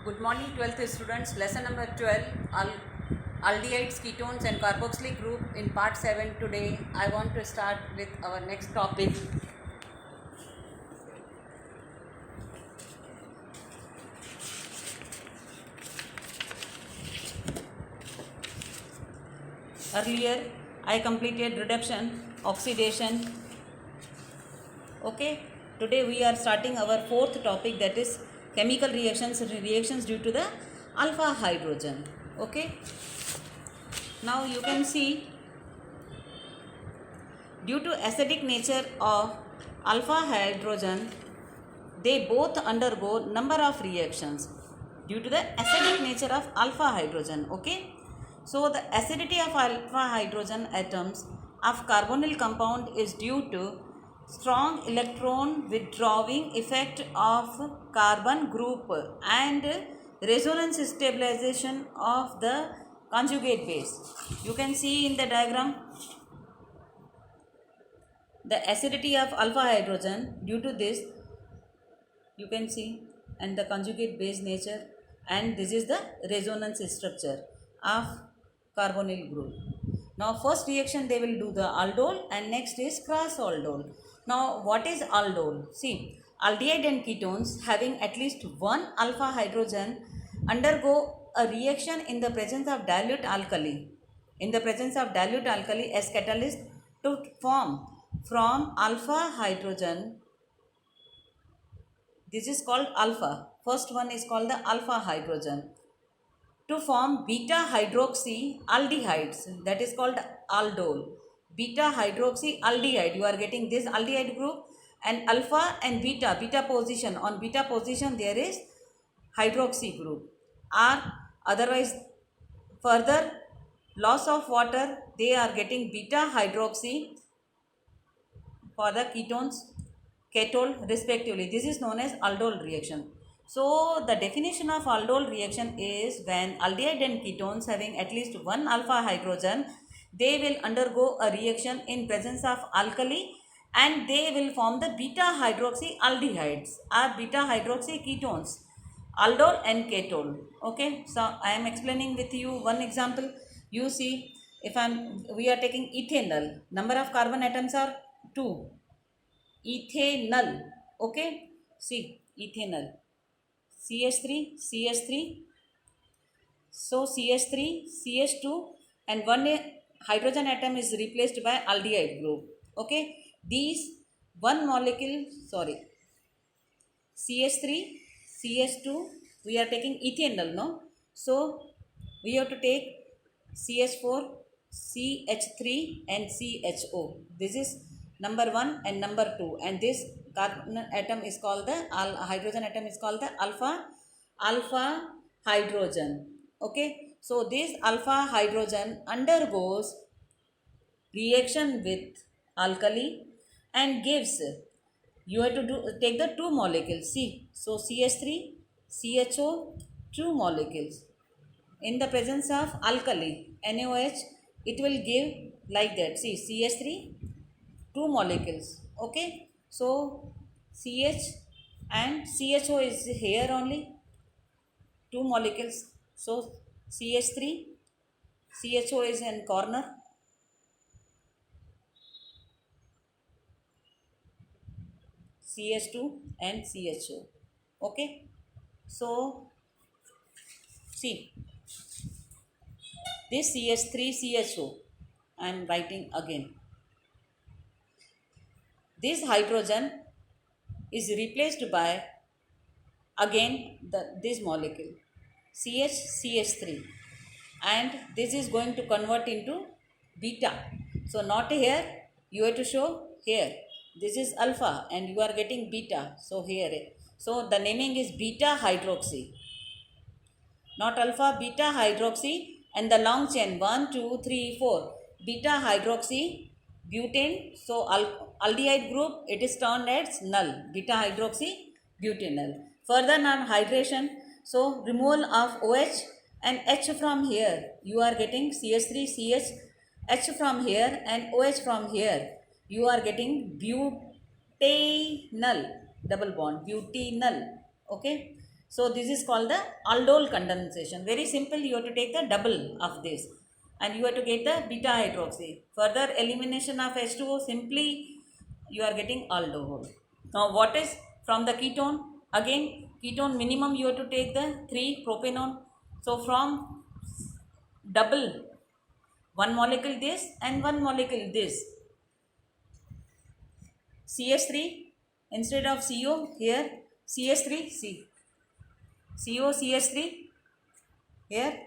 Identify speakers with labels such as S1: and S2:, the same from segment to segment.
S1: Good morning 12th students. Lesson number 12, aldehydes, ketones and carboxylic group in part 7. Today I want to start with our next topic. Earlier I completed reduction, oxidation. Okay, today we are starting our fourth topic, that is chemical reactions due to the alpha hydrogen. Okay, now you can see, due to acidic nature of alpha hydrogen, they both undergo number of reactions due to the acidic nature of alpha hydrogen. Okay, so the acidity of alpha hydrogen atoms of carbonyl compound is due to strong electron withdrawing effect of carbon group and resonance stabilization of the conjugate base. You can see in the diagram the acidity of alpha hydrogen. Due to this, you can see, and the conjugate base nature, and this is the resonance structure of carbonyl group. Now first reaction they will do the aldol, and next is cross aldol. Now what is aldol? See, aldehyde and ketones having at least one alpha hydrogen undergo a reaction in the presence of dilute alkali. In the presence of dilute alkali as catalyst to form from alpha hydrogen. This is called alpha. First one is called the alpha hydrogen. To form beta hydroxy aldehydes, that is called aldol. Beta hydroxy aldehyde, you are getting this aldehyde group, and alpha and beta position. On beta position there is hydroxy group. Or otherwise, further loss of water, they are getting beta hydroxy for the ketones, ketol respectively. This is known as aldol reaction. So the definition of aldol reaction is when aldehyde and ketones having at least one alpha hydrogen, they will undergo a reaction in presence of alkali and they will form the beta hydroxy aldehydes or beta hydroxy ketones, aldol and ketol. Okay, so I am explaining with you one example. You see, if we are taking ethanol, number of carbon atoms are 2. Ethanol. Okay, see, ethanol, CH3, CH3, so CH3, CH2, and one hydrogen atom is replaced by aldehyde group. Okay, these one molecule, sorry, CH3, CH2, we are taking ethanol, no? So we have to take CH4, CH3 and CHO. This is number 1 and number 2, and this carbon atom is called the hydrogen atom is called the alpha hydrogen. Okay, so this alpha hydrogen undergoes reaction with alkali and gives, you have to take the two molecules. See, so CH3, CHO, two molecules. In the presence of alkali, NaOH, it will give like that. See, CH3, two molecules. Okay, so CH and CHO is here only, two molecules. So CH3, CHO is in corner, CH2 and CHO. Okay, so see, this CH3CHO, I am writing again. This hydrogen is replaced by again this molecule CH3, and this is going to convert into beta. So not here, you have to show here. This is alpha and you are getting beta. So here, so the naming is beta hydroxy, not alpha, beta hydroxy, and the long chain 1, 2, 3, 4, beta hydroxy butane. So aldehyde group, it is termed as null, beta hydroxy butanol. Further non-hydration, so removal of OH and H from here, you are getting CH3, CH, H from here and OH from here, you are getting butanol, double bond, butanol. Okay, So this is called the aldol condensation. Very simple, you have to take the double of this and you have to get the beta hydroxy. Further elimination of H2O, simply you are getting alcohol. Now what is from the ketone? Again, ketone minimum you have to take the 3 propanone. So from double, one molecule this and one molecule this, CH3 instead of CO, here CH3, C, CO, CH3 here,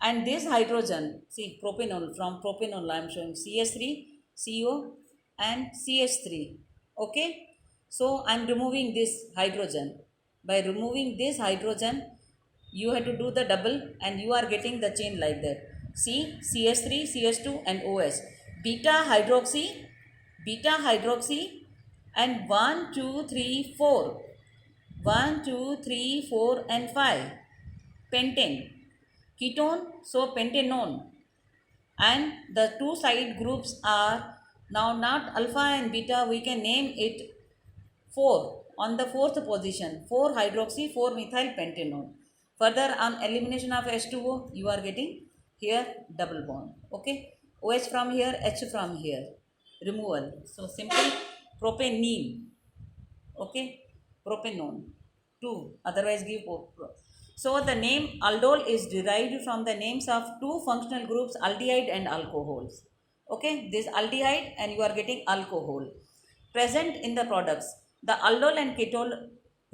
S1: and this hydrogen, see propanol, from propanol I am showing CH3, CO and CH3. Okay, so I am removing this hydrogen. By removing this hydrogen, you have to do the double and you are getting the chain like that. See, CH3, CH2 and OS. Beta hydroxy and 1, 2, 3, 4. 1, 2, 3, 4 and 5. Pentane. Ketone, so pentanone. And the two side groups are now not alpha and beta, we can name it 4 on the fourth position, 4 hydroxy 4 methyl pentanone. Further on elimination of H2O, you are getting here double bond. Okay, OH from here, H from here, removal. So simple propanene. Okay, propanone 2, otherwise give so the name aldol is derived from the names of two functional groups, aldehyde and alcohols. Okay, this aldehyde and you are getting alcohol present in the products. The aldol and ketol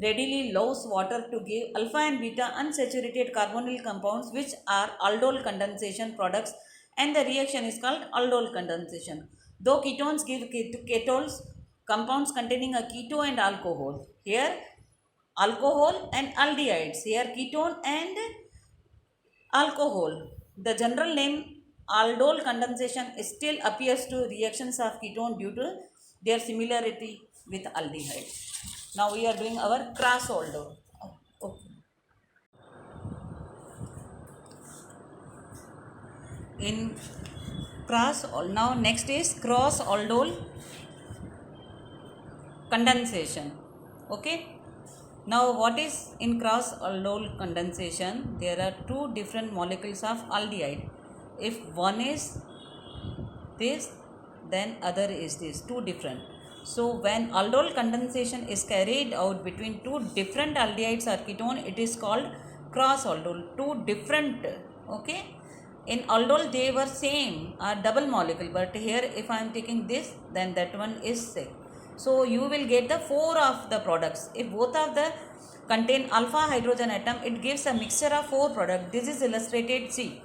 S1: readily lose water to give alpha and beta unsaturated carbonyl compounds, which are aldol condensation products, and the reaction is called aldol condensation. Though ketones give ketols, compounds containing a keto and alcohol. Here alcohol and aldehydes, here ketone and alcohol. The general name aldol condensation still appears to reactions of ketone due to their similarity with aldehyde. Now we are doing our cross aldol. Okay. In cross, now next is cross aldol condensation. Okay. Now what is in cross aldol condensation? There are two different molecules of aldehyde. If one is this, then other is this, two different. So when aldol condensation is carried out between two different aldehydes or ketone, it is called cross aldol, two different. Okay, in aldol they were same, double molecule, but here if I am taking this, then that one is sick. So you will get the 4 of the products. If both of the contain alpha hydrogen atom, it gives a mixture of 4 products. This is illustrated, see.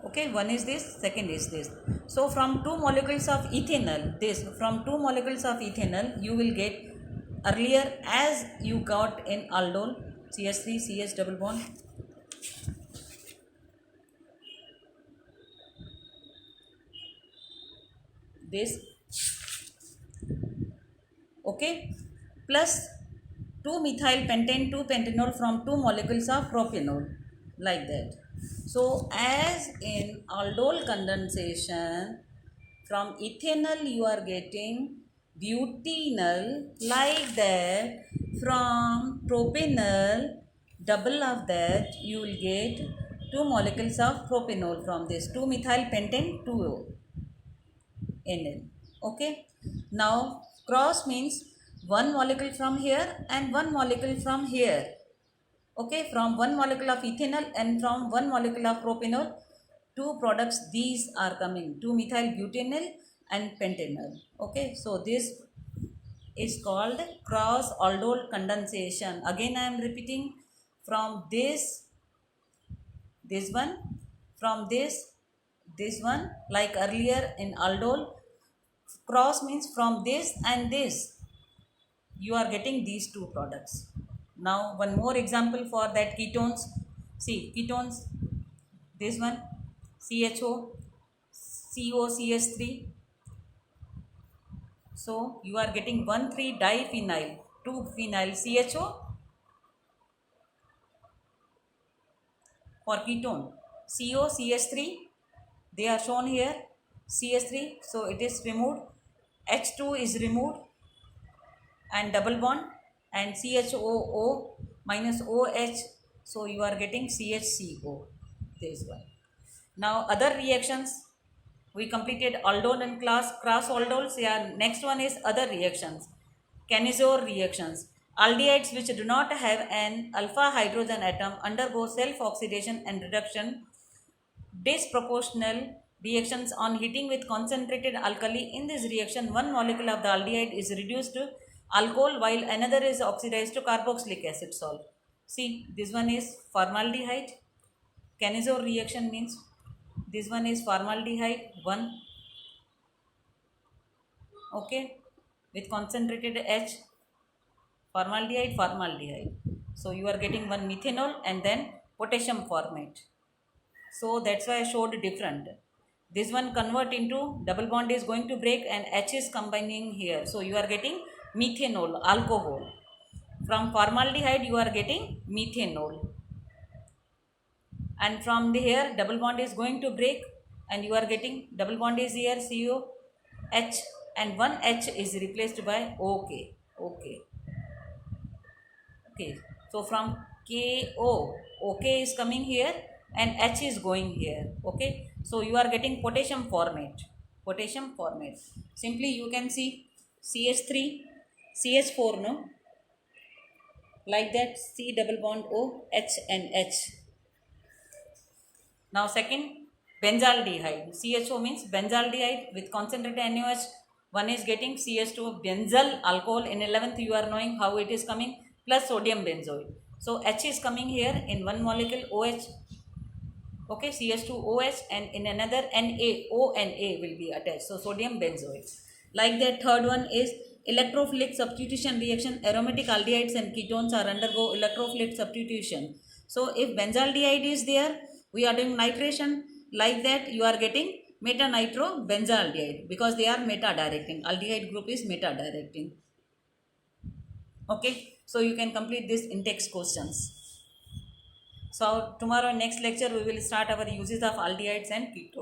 S1: Okay, one is this, second is this. So from 2 molecules of ethanol, from 2 molecules of ethanol, you will get earlier as you got in aldol, CH3, CH double bond. This. Okay, plus 2 methyl pentane 2 pentanol from 2 molecules of propanol, like that. So as in aldol condensation, from ethanol you are getting butanol, like that. From propanol, double of that, you will get 2 molecules of propanol from this, 2 methyl pentane 2 NL. Okay, now cross means one molecule from here and one molecule from here. Okay, from one molecule of ethanol and from one molecule of propanol, two products these are coming, 2 methyl butanol and pentanol. Okay, so this is called cross aldol condensation. Again I am repeating, from this one, from this one, like earlier in aldol, cross means from this and this you are getting these two products. Now one more example for that, ketones. See, ketones, this one CHO, COCH3. So you are getting 1,3-diphenyl, 2-phenyl CHO for ketone. COCH3, they are shown here, CH3, so it is removed, H2 is removed and double bond, and CHOO minus OH, so you are getting CHCO, this one. Now other reactions, we completed aldol and cross aldols. Yeah, next one is other reactions, Canizor reactions. Aldehydes which do not have an alpha hydrogen atom undergo self oxidation and reduction disproportional reactions on heating with concentrated alkali. In this reaction, one molecule of the aldehyde is reduced to alcohol while another is oxidized to carboxylic acid salt. See, this one is formaldehyde. Canizor reaction means this one is formaldehyde 1, okay, with concentrated H, formaldehyde. So you are getting one methanol and then potassium formate. So that's why I showed different. This one convert into double bond is going to break and H is combining here. So you are getting methanol, alcohol. From formaldehyde you are getting methanol. And from the here double bond is going to break and you are getting double bond is here COH and one H is replaced by OK. Okay. So from KO, OK is coming here and H is going here. Okay. So you are getting potassium formate. Simply you can see CH3, CH4, no? Like that, C double bond O, H and H. Now second, benzaldehyde. CHO means benzaldehyde with concentrated NaOH. One is getting CH2 benzyl alcohol. In 11th you are knowing how it is coming, plus sodium benzoate. So H is coming here in one molecule OH. Okay, CH2OH and in another NaO will be attached. So sodium benzoate. Like that, third one is electrophilic substitution reaction. Aromatic aldehydes and ketones are undergo electrophilic substitution. So if benzaldehyde is there, we are doing nitration. Like that, you are getting meta-nitro-benzaldehyde because they are meta-directing. Aldehyde group is meta-directing. Okay, so you can complete this in text questions. So tomorrow next lecture we will start our uses of aldehydes and ketones.